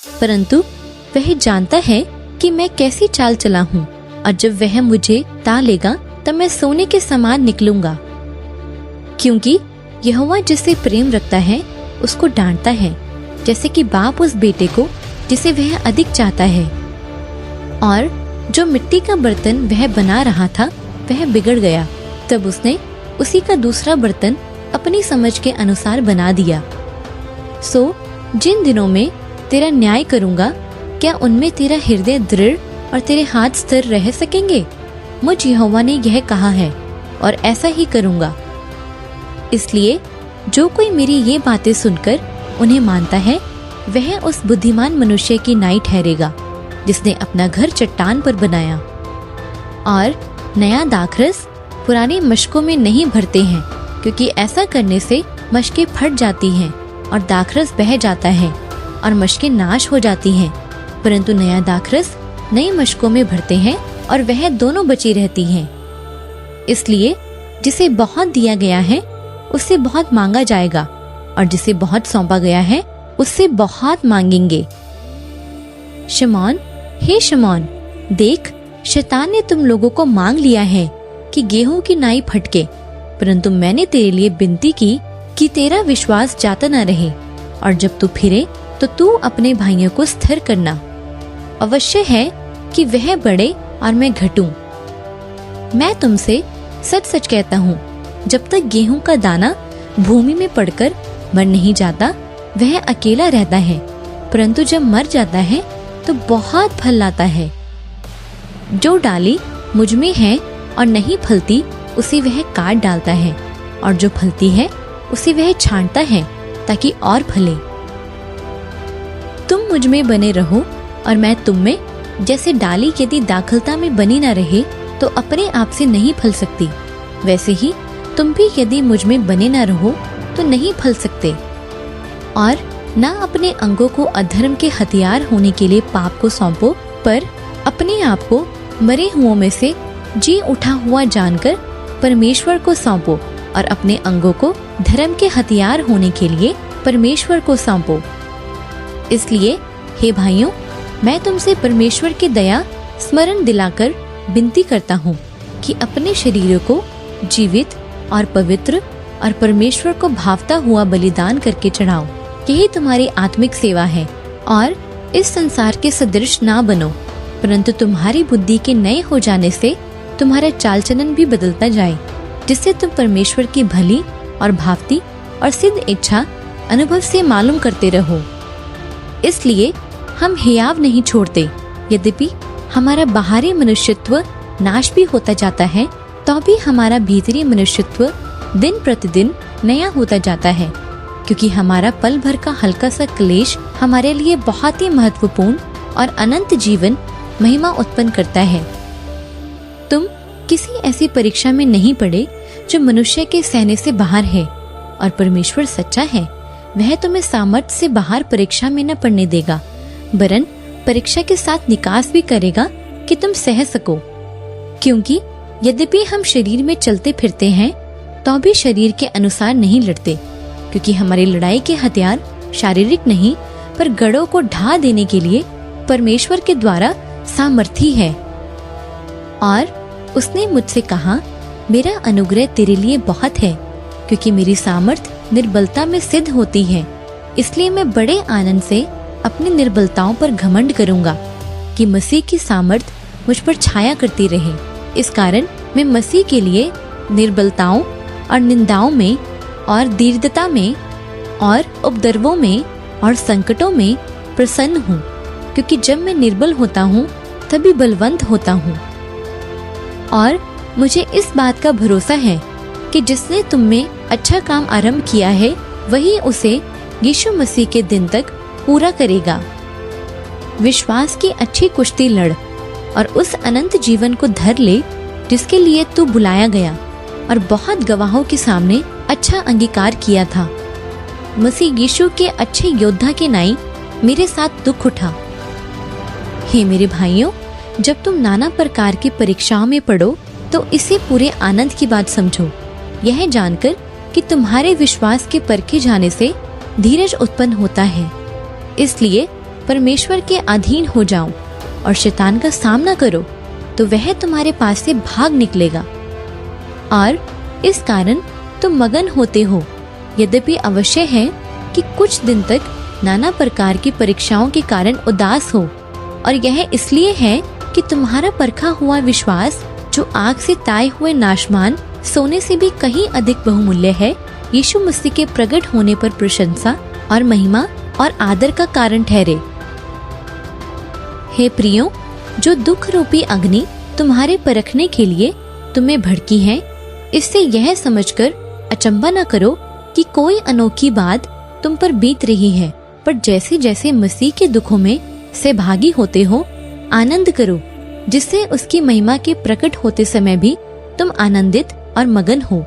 परंतु वह जानता है कि मैं कैसी चाल चला हूँ, और जब वह मुझे ता लेगा तब मैं सोने के समान निकलूंगा। क्योंकि यहोवा जिसे प्रेम रखता है उसको डांटता है, जैसे कि बाप उस बेटे को जिसे वह अधिक चाहता है। और जो मिट्टी का बर्तन वह बना रहा था वह बिगड़ गया, तब उसने उसी का दूसरा बर्तन अपनी समझ के अनुसार बना दिया। सो जिन दिनों में तेरा न्याय करूंगा, क्या उनमें तेरा हृदय दृढ़ और तेरे हाथ स्थिर रह सकेंगे? मुझ यहोवा ने यह कहा है, और ऐसा ही करूंगा। इसलिए जो कोई मेरी ये बातें सुनकर उन्हें मानता है, वह उस बुद्धिमान मनुष्य की नाई ठहरेगा जिसने अपना घर चट्टान पर बनाया। और नया दाखरस पुरानी मशकों में नहीं भरते हैं, क्योंकि ऐसा करने से मशकें फट जाती हैं और दाखरस बह जाता है और मशकें नाश हो जाती हैं। परंतु नया दाखरस नई मशकों में भरते हैं और वह दोनों बची रहती हैं। इसलिए जिसे बहुत दिया गया है उससे बहुत मांगा जाएगा, और जिसे बहुत सौंपा गया है उससे बहुत मांगेंगे। शमौन, हे शमौन, देख, शैतान ने तुम लोगों को मांग लिया है कि गेहूं की नाई फटके, परंतु मैंने तेरे लिए विनती की कि तेरा विश्वास जाता न रहे, और जब तू फिरे तो तू अपने भाइयों को स्थिर करना। अवश्य है कि वह बढ़े और मैं घटूं। मैं तुमसे सच सच कहता हूँ, जब तक गेहूं का दाना भूमि में पड़कर मर नहीं जाता वह अकेला रहता है, परंतु जब मर जाता है तो बहुत फल लाता है। जो डाली मुझ में है और नहीं फलती उसे वह काट डालता है, और जो फलती है उसे वह छांटता है ताकि और फले। तुम मुझ में बने रहो और मैं तुम में। जैसे डाली यदि दाखलता में बनी न रहे तो अपने आप से नहीं फल सकती, वैसे ही तुम भी यदि मुझ में बने न रहो तो नहीं फल सकते। और न अपने अंगों को अधर्म के हथियार होने के लिए पाप को सौंपो, पर अपने आप को मरे हुओं में से जी उठा हुआ जानकर परमेश्वर को सौंपो, और अपने अंगों को धर्म के हथियार होने के लिए परमेश्वर को सौंपो। इसलिए हे भाइयों, मैं तुमसे परमेश्वर की दया स्मरण दिलाकर विनती करता हूँ कि अपने शरीरों को जीवित और पवित्र और परमेश्वर को भावता हुआ बलिदान करके चढ़ाओ। यही तुम्हारी आत्मिक सेवा है। और इस संसार के सदृश ना बनो, परंतु तुम्हारी बुद्धि के नए हो जाने से तुम्हारा चाल चलन भी बदलता जाए, जिससे तुम परमेश्वर की भली और भावती और सिद्ध इच्छा अनुभव से मालूम करते रहो। इसलिए हम हियाव नहीं छोड़ते, यद्यपि हमारा बाहरी मनुष्यत्व नाश भी होता जाता है, तो भी हमारा भीतरी मनुष्यत्व दिन प्रतिदिन नया होता जाता है, क्योंकि हमारा पल भर का हल्का सा क्लेश हमारे लिए बहुत ही महत्वपूर्ण और अनंत जीवन महिमा उत्पन्न करता है। तुम किसी ऐसी परीक्षा में नहीं पड़े जो मनुष्य के सहने से बाहर है, और परमेश्वर सच्चा है, वह तुम्हें सामर्थ्य से बाहर परीक्षा में न पड़ने देगा, वरन परीक्षा के साथ निकास भी करेगा कि तुम सह सको। क्योंकि यद्यपि हम शरीर में चलते फिरते हैं तो भी शरीर के अनुसार नहीं लड़ते, क्योंकि हमारी लड़ाई के हथियार शारीरिक नहीं पर गढ़ों को ढा देने के लिए परमेश्वर के द्वारा सामर्थी है। और उसने मुझसे कहा, मेरा अनुग्रह तेरे लिए बहुत है, क्योंकि मेरी सामर्थ निर्बलता में सिद्ध होती है। इसलिए मैं बड़े आनंद से अपनी निर्बलताओं पर घमंड करूंगा कि मसीह की सामर्थ मुझ पर छाया करती रहे। इस कारण मैं मसीह के लिए निर्बलताओं और निंदाओं में और दीर्घता में और उपद्रवों में और संकटों में प्रसन्न हूँ, क्योंकि जब मैं निर्बल होता हूँ तभी बलवंत होता हूँ। और मुझे इस बात का भरोसा है कि जिसने तुम में अच्छा काम आरंभ किया है वही उसे यीशु मसीह के दिन तक पूरा करेगा। विश्वास की अच्छी कुश्ती लड़ और उस अनंत जीवन को धर ले जिसके लिए तू बुलाया गया और बहुत गवाहों के सामने अच्छा अंगीकार किया था। मसीह यीशु के अच्छे योद्धा के नाई मेरे साथ दुख उठा। हे मेरे भाइयों, जब तुम नाना प्रकार की परीक्षाओं में पड़ो तो इसे पूरे आनंद की बात समझो, यह जानकर कि तुम्हारे विश्वास के परखे जाने से धीरज उत्पन्न होता है। इसलिए परमेश्वर के अधीन हो जाओ और शैतान का सामना करो, तो वह तुम्हारे पास से भाग निकलेगा। और इस कारण तुम मगन होते हो। यद्यपि अवश्य है कि कुछ दिन तक नाना प्रकार की परीक्षाओं के कारण उदास हो, और यह इसलिए है कि तुम्हारा परखा हुआ विश्वास, जो आग से ताए हुए नाशमान सोने से भी कहीं अधिक बहुमूल्य है, यीशु मसीह के प्रकट होने पर प्रशंसा और महिमा और आदर का कारण ठहरे। हे प्रियो, जो दुख रूपी अग्नि तुम्हारे परखने के लिए तुम्हें भड़की है, इससे यह समझकर अचंभा न करो कि कोई अनोखी बात तुम पर बीत रही है, पर जैसे जैसे मसीह के दुखों में सहभागी होते हो, आनंद करो, जिससे उसकी महिमा के प्रकट होते समय भी तुम आनंदित और मगन हो।